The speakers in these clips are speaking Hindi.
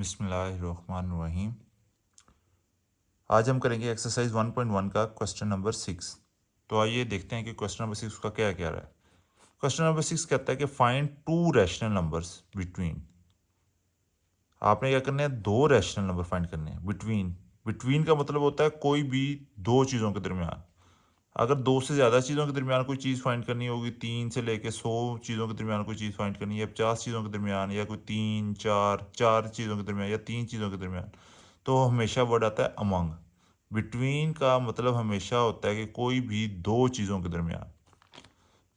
बिस्मिल्लाहिर्रहमानिर्रहीम। आज हम करेंगे एक्सरसाइज 1.1 का क्वेश्चन नंबर 6। तो आइए देखते हैं कि क्वेश्चन नंबर 6 का क्या क्या रहा है। क्वेश्चन नंबर 6 कहता है कि find to rational numbers between. आपने क्या करना है, दो रैशनल नंबर फाइंड करने हैं बिटवीन। बिटवीन का मतलब होता है कोई भी दो चीज़ों के दरमियान। अगर दो से ज़्यादा चीज़ों के दरमियान कोई चीज़ फाइंड करनी होगी, 3 से लेके 100 चीज़ों के दरमियान कोई चीज़ फाइंड करनी है, 50 चीज़ों के दरमियान, या कोई 3 4 4 चीज़ों के दरमियान, या 3 चीज़ों के दरमियान, तो हमेशा वर्ड आता है अमंग। बिटवीन का मतलब हमेशा होता है कि कोई भी दो चीज़ों के दरमियान।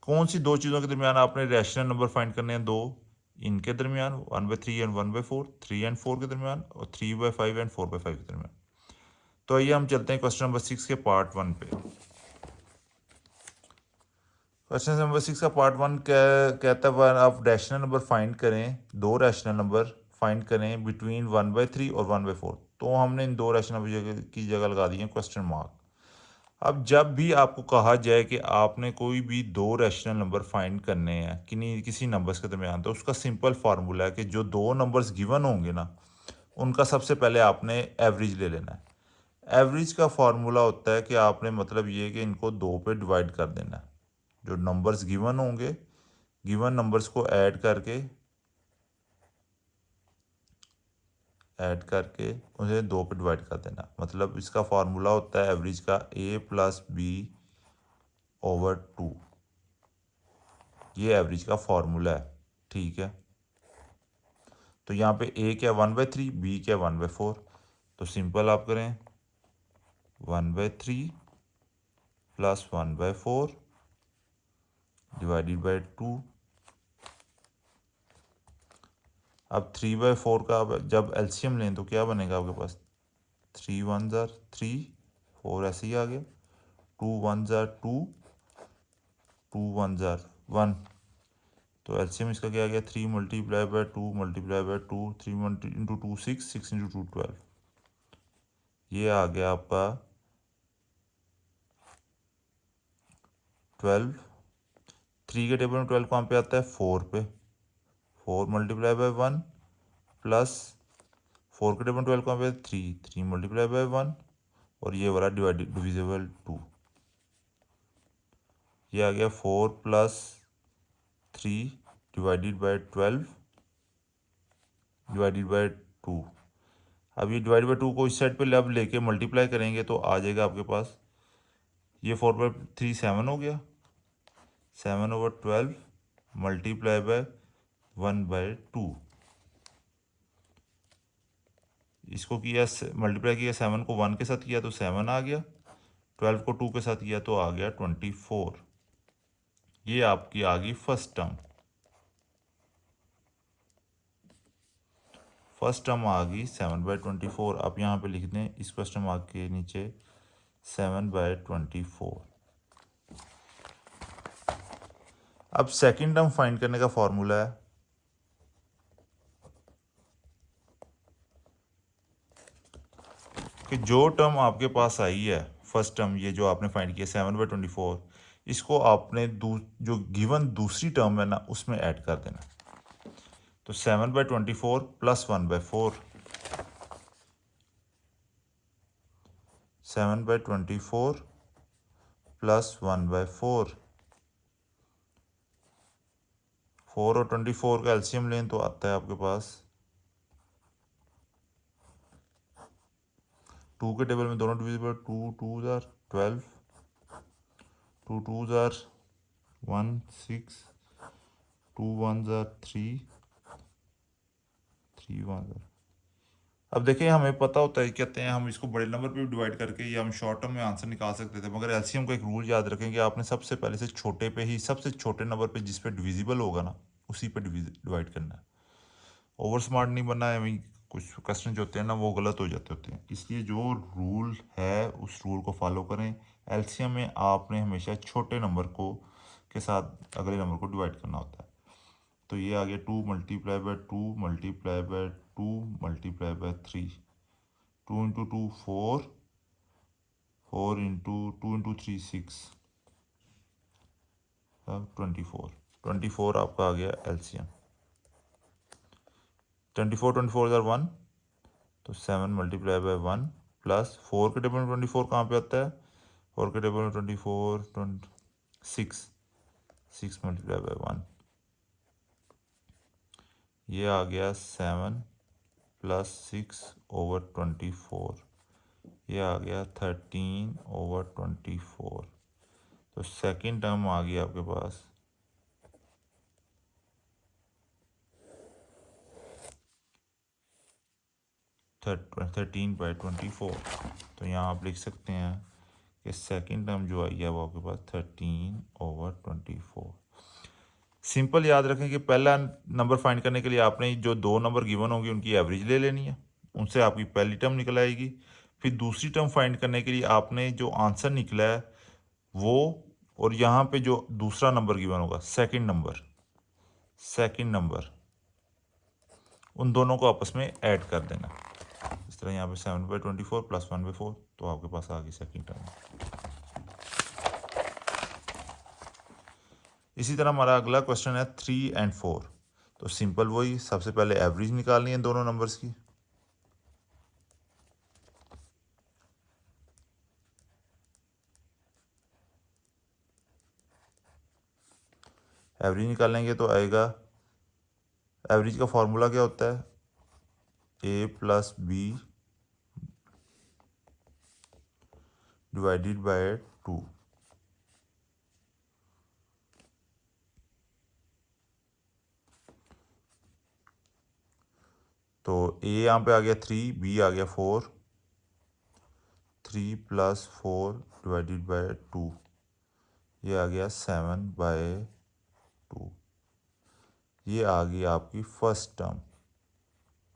कौन सी दो चीज़ों के दरमियान आपने रैशनल नंबर फाइंड करने हैं? दो, इनके दरमियान 1/3 एंड 1/4, 3 एंड 4 के दरमियान, और 3/5 एंड 4/5 के दरमियान। तो आइए हम चलते हैं क्वेश्चन नंबर 6 के पार्ट 1 पे। क्वेश्चन नंबर 6 का पार्ट 1 कहता है आप रैशनल नंबर फाइंड करें, दो रैशनल नंबर फाइंड करें बिटवीन 1/3 और 1/4। तो हमने इन दो रैशनल नंबर की जगह लगा दी है क्वेश्चन मार्क। अब जब भी आपको कहा जाए कि आपने कोई भी दो रैशनल नंबर फाइंड करने हैं किसी नंबर्स के दरमियान, तो उसका सिंपल फार्मूला है कि जो दो नंबर्स गिवन होंगे ना, उनका सबसे पहले आपने एवरेज ले लेना है। एवरेज का फार्मूला होता है कि आपने मतलब ये कि इनको दो पे डिवाइड कर देना है। जो नंबर्स गिवन होंगे, गिवन नंबर्स को ऐड करके उन्हें दो पे डिवाइड कर देना। मतलब इसका फार्मूला होता है एवरेज का a+b/2। ये एवरेज का फार्मूला है, ठीक है। तो यहाँ पे a क्या 1/3, b क्या 1/4। तो सिंपल आप करें 1/3 + 1/4 डिवाइडेड बाई 2। अब 3/4 का जब एलसीएम लें तो क्या बनेगा आपके पास? 3 1 ज़ार 3, 4 ऐसे ही आ गया, 2 1 ज़ार 2, 2 1 ज़ार 1। तो एलसीएम इसका क्या आ गया? 3 × 2 × 2, 3 × 2 6, 6 × 2 12। ये आ गया आपका 12। 3 के टेबल में 12 कहाँ पे आता है? 4 पे। 4 × 1 प्लस 4 के टेबल में 12 कहाँ पे? 3 × 1, और ये वाला डिविजिबल 2। ये आ गया 4 + 3 डिवाइडेड बाई 12 डिवाइडेड बाई 2। अब ये डिवाइड बाई 2 को इस साइड पे अब लेके मल्टीप्लाई करेंगे तो आ जाएगा आपके पास, ये 4/3 7 हो गया, 7/12 मल्टीप्लाई बाय 1/2। इसको किया मल्टीप्लाई किया, 7 को 1 के साथ किया तो 7 आ गया, 12 को 2 के साथ किया तो आ गया 24। ये आपकी आ गई फर्स्ट टर्म। फर्स्ट टर्म आ गई 7/24। आप यहाँ पे लिख दें इस क्वेश्चन मार्क के नीचे 7/24। अब सेकंड टर्म फाइंड करने का फॉर्मूला है कि जो टर्म आपके पास आई है, फर्स्ट टर्म ये जो आपने फाइंड किया 7/24, इसको आपने जो गिवन दूसरी टर्म है ना उसमें ऐड कर देना। तो 7/24 + 1/4, 7/24 + 1/4, 4 और 24 का एलसीएम लें तो आता है आपके पास 2 के टेबल में दोनों डिविजिबल, 2 2 ज़ार 12, 2 2 ज़ार 1 6, 2 1 ज़ार 3, 3 1 ज़ार। अब देखिए हमें पता होता है, कहते हैं हम इसको बड़े नंबर पे डिवाइड करके या हम शॉर्ट टर्म में आंसर निकाल सकते थे, मगर एलसीएम का एक रूल याद रखें कि आपने सबसे पहले से छोटे पे ही, सबसे छोटे नंबर पे जिस पे डिविजिबल होगा ना उसी पे डिवाइड करना है। ओवर स्मार्ट नहीं बनना है। वही कुछ क्वेश्चन जो होते हैं ना वो गलत हो जाते होते हैं, इसलिए जो रूल है उस रूल को फॉलो करें। एलसीएम में आपने हमेशा छोटे नंबर को के साथ अगले नंबर को डिवाइड करना होता है। तो ये आ गया 2 × 2 मल्टीप्लाई बाय 2 मल्टीप्लाई बाय 3, 2 × 2 4, 4 × 2 × 3 6, 24 आपका आ गया एलसीएम। 24 24 ज़ार 1, तो 7 मल्टीप्लाई बाय 1 प्लस 4 के टेबल में 24 कहाँ पे आता है, 4 के टेबल में 24 6 मल्टीप्लाई बाय 1, ये आ गया 7 प्लस 6/24, ये आ गया 13/24। तो सेकंड टर्म आ गया आपके पास 13/24। तो यहाँ आप लिख सकते हैं कि सेकंड टर्म जो आई है वो आपके पास 13/24। सिंपल याद रखें कि पहला नंबर फाइंड करने के लिए आपने जो दो नंबर गिवन होंगे उनकी एवरेज ले लेनी है, उनसे आपकी पहली टर्म निकल आएगी। फिर दूसरी टर्म फाइंड करने के लिए आपने जो आंसर निकला है वो, और यहाँ पे जो दूसरा नंबर गिवन होगा सेकंड नंबर, उन दोनों को आपस में ऐड कर देना। इस तरह यहाँ पे 7/24 प्लस 1/4, तो आपके पास आ गई सेकंड टर्म। इसी तरह हमारा अगला क्वेश्चन है 3 और 4। तो सिंपल वही, सबसे पहले एवरेज निकालनी है दोनों नंबर्स की। एवरेज निकालेंगे तो आएगा, एवरेज का फॉर्मूला क्या होता है, a plus B divided by 2। तो a यहाँ पे आ गया 3, b आ गया 4, 3 प्लस 4 डिवाइडेड बाय 2, ये आ गया 7/2। ये आ गई आपकी फर्स्ट टर्म,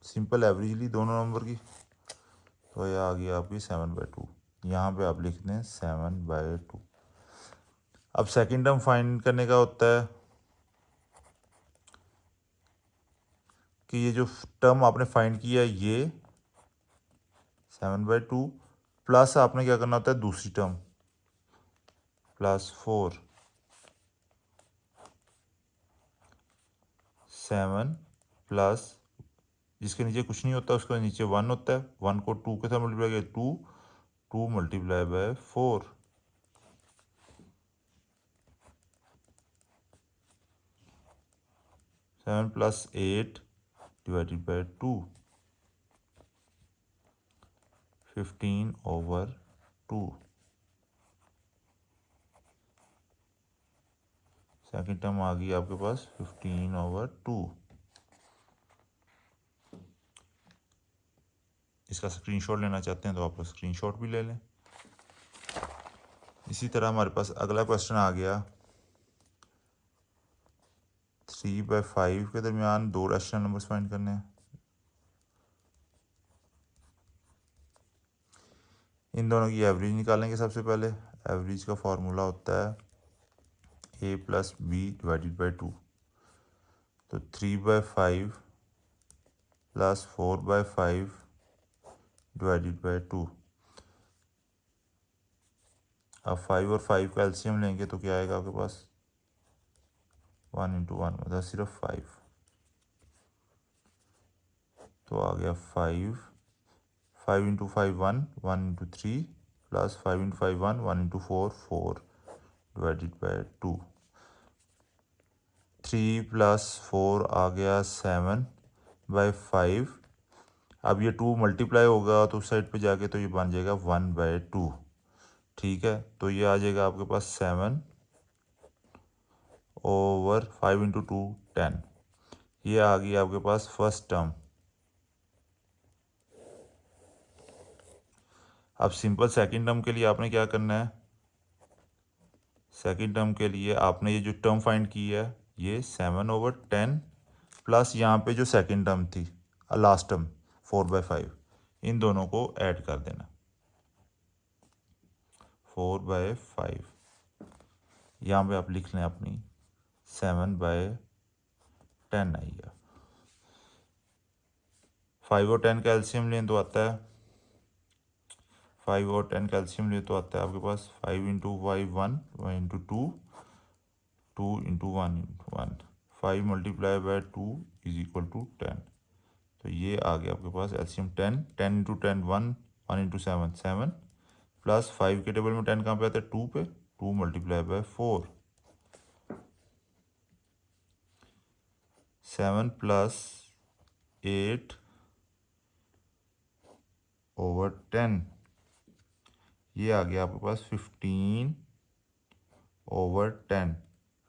सिंपल एवरेज ली दोनों नंबर की, तो ये आ गई आपकी 7/2। यहाँ पे आप लिख दें 7/2। अब सेकंड टर्म फाइंड करने का होता है कि ये जो टर्म आपने फाइंड किया है ये 7/2 प्लस आपने क्या करना होता है दूसरी टर्म प्लस 4, 7 प्लस जिसके नीचे कुछ नहीं होता उसके नीचे 1 होता है, 1 को 2 के साथ मल्टीप्लाई किया 2 multiply by 4, 7 plus 8 divided by 2, 15/2। Second term आ गई आपके पास 15/2। इसका स्क्रीनशॉट लेना चाहते हैं तो आप स्क्रीनशॉट भी ले लें। इसी तरह हमारे पास अगला क्वेश्चन आ गया 3/5 के दरमियान दो रैशनल नंबर्स फाइंड करने हैं। इन दोनों की एवरेज निकालेंगे। सबसे पहले एवरेज का फॉर्मूला होता है a plus B divided by 2। तो 3/5 प्लस 4/5 डिवाइडेड बाई 2। अब 5 और 5 का एलसीएम लेंगे तो क्या आएगा आपके पास 1 × 1 मतलब सिर्फ 5। तो आ गया 5 × 5 1 1 × 3 प्लस 5 × 5 1 1 × 4 4 डिवाइडेड बाई 2। 3 प्लस 4 आ गया 7/5। अब ये 2 मल्टीप्लाई होगा तो उस साइड पे जाके तो ये बन जाएगा 1/2। ठीक है, तो ये आ जाएगा आपके पास 7/5 × 2 10। ये आ गई आपके पास फर्स्ट टर्म। अब सिंपल सेकंड टर्म के लिए आपने क्या करना है, सेकंड टर्म के लिए आपने ये जो टर्म फाइंड की है ये 7/10 प्लस यहाँ पे जो सेकंड टर्म थी लास्ट टर्म 4/5, इन दोनों को ऐड कर देना। 4/5 यहाँ पे आप लिख लें अपनी 7/10 आई है। 5 और 10 का एलसीएम लें तो आता है 5 और 10 का एलसीएम ले तो आता है आपके पास 5 × 5 1 1 × 2 2 × 1 × 1 5 multiply by 2 is equal to 10। तो ये आ गया आपके पास एलसीएम 10, 10 इंटू 10 1, 1 इंटू 7 7, प्लस 5 के टेबल में 10 कहाँ पे आता है 2 पे, 2 मल्टीप्लाई बाय 4, 7 प्लस 8 ओवर 10, ये आ गया आपके पास 15 ओवर 10।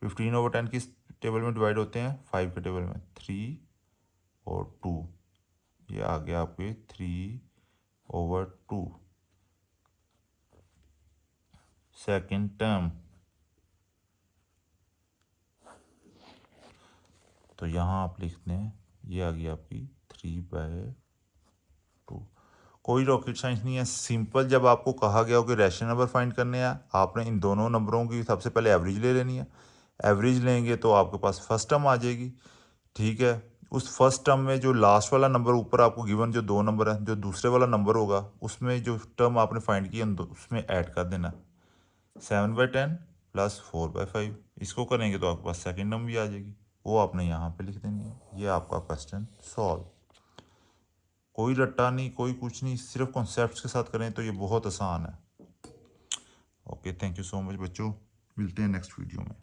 15 ओवर 10 किस टेबल में डिवाइड होते हैं, 5 के टेबल में, 3 और 2, ये आ गया आपके 3 ओवर 2 सेकेंड टर्म। तो यहाँ आप लिखते हैं ये आ गई आपकी 3/2। कोई रॉकेट साइंस नहीं है, सिंपल। जब आपको कहा गया हो कि रैशनल नंबर फाइंड करने हैं, आपने इन दोनों नंबरों की सबसे पहले एवरेज ले लेनी है। एवरेज लेंगे तो आपके पास फर्स्ट टर्म आ जाएगी, ठीक है। उस फर्स्ट टर्म में जो लास्ट वाला नंबर ऊपर आपको गिवन जो 2 नंबर है, जो दूसरे वाला नंबर होगा उसमें जो टर्म आपने फाइंड किया उसमें ऐड कर देना, 7/10 प्लस 4/5। इसको करेंगे तो आपके पास सेकेंड टर्म भी आ जाएगी, वो आपने यहाँ पे लिख देनी है। ये आपका क्वेश्चन सॉल्व। कोई रट्टा नहीं, कोई कुछ नहीं, सिर्फ कॉन्सेप्ट्स के साथ करें तो ये बहुत आसान है। Okay, thank you so much बच्चों, मिलते हैं नेक्स्ट वीडियो में।